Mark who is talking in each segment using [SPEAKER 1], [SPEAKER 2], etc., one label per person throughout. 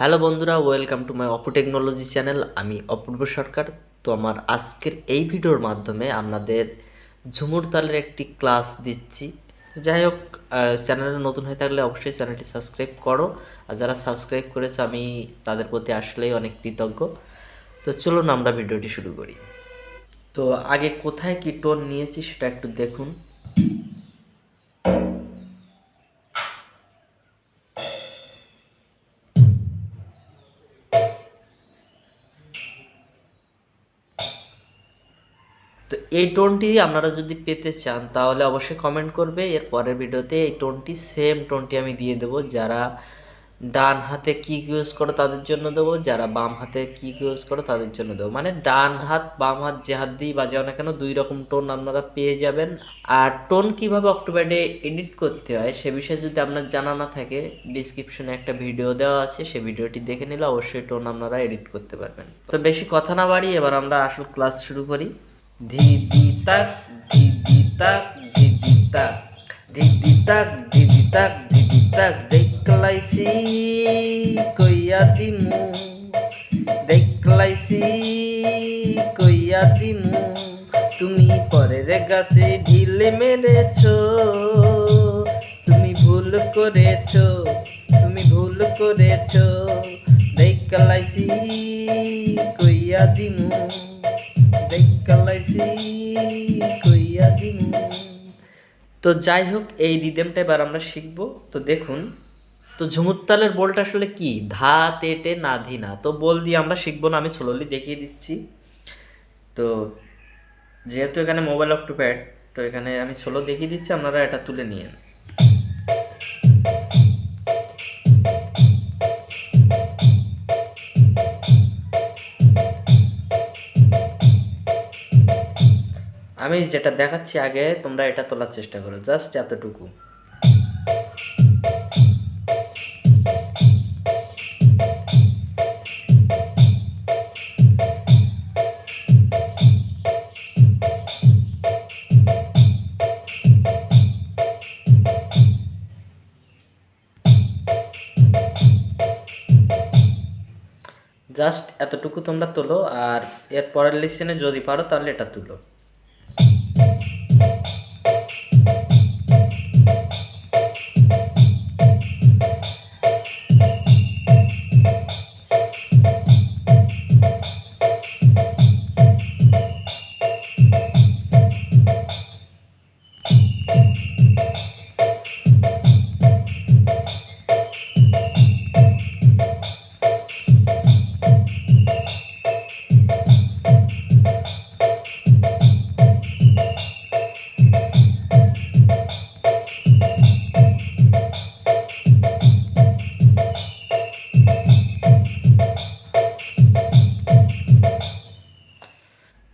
[SPEAKER 1] Hello বন্ধুরা, welcome to my Apu technology channel. আমি অপূর্ব সরকার। তো আমার আজকের এই ভিডিওর মাধ্যমে আপনাদের ঝুমুর তালের একটি ক্লাস দিচ্ছি। তো যাই হোক, চ্যানেলে নতুন হয়ে থাকলে অবশ্যই চ্যানেলটি সাবস্ক্রাইব করো। আর যারা সাবস্ক্রাইব করেছে আমি তাদের প্রতি আসলেই অনেক কৃতজ্ঞ। তো চলুন আমরা ভিডিওটি শুরু করি। তো আগে কোথায় কি টোন নিয়েছি সেটা একটু দেখুন। তো এই টোনটি আপনারা যদি পেতে চান তাহলে অবশ্যই কমেন্ট করবে। এর পরের ভিডিওতে এই টোনটি সেম টোনটি আমি দিয়ে দেবো। যারা ডান হাতে কিক ইউজ করো তাদের জন্য দেবো, যারা বাম হাতে কিক ইউজ করো তাদের জন্য দেবো। মানে ডান হাত বাম হাত যে হাত দিয়েই বাজাও না কেন, দুই রকম টোন আপনারা পেয়ে যাবেন। আর টোন কীভাবে অক্টোপ্যাডে এডিট করতে হয় সে বিষয়ে যদি আপনার জানা না থাকে, ডিসক্রিপশনে একটা ভিডিও দেওয়া আছে, সেই ভিডিওটি দেখে নিলে অবশ্যই টোন আপনারা এডিট করতে পারবেন। তো বেশি কথা না বাড়ি এবার আমরা আসল ক্লাস শুরু করি। ধি দি তাক ধি দি তাক ধি দি তাক ধি দি তাক ধি দি তাক ধি দি তাক দেখলাইছি কইয়া দিমু দেখলাইছি কইয়া দিমু তুমি পরের গাছে ঢিলে মেরেছো, তুমি ভুল করেছো, তুমি ভুল করেছো দেখলাইছি কইয়া দিমু দেখলাইছি কইয়া দিমু। তো যাই হোক, এই রিদেমটা এবার আমরা শিখবো। তো দেখুন, তো ঝুমুর তালের বোলটা আসলে কি, ধা তেটে না ধি না। তো বোল দিয়ে আমরা শিখবো না, আমি স্লোলি দেখিয়ে দিচ্ছি। তো যেহেতু এখানে মোবাইল অক্টোপ্যাড, তো এখানে আমি স্লো দেখিয়ে দিচ্ছি, আপনারা এটা তুলে নিয়েন। আমি যেটা দেখাচ্ছি আগে তোমরা এটা তোলার চেষ্টা করো, জাস্ট এতটুকু। জাস্ট এতটুকু তোমরা তোলো, আর এর পরের লিসেনে যদি পারো তাহলে এটা তুলো।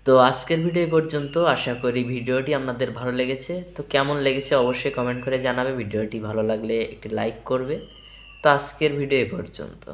[SPEAKER 1] তো আজকের ভিডিও এই পর্যন্ত। আশা করি ভিডিওটি আপনাদের ভালো লেগেছে। তো কেমন লেগেছে অবশ্যই কমেন্ট করে জানাবে। ভিডিওটি ভালো লাগলে একটি লাইক করবে। তো আজকের ভিডিও এই পর্যন্ত।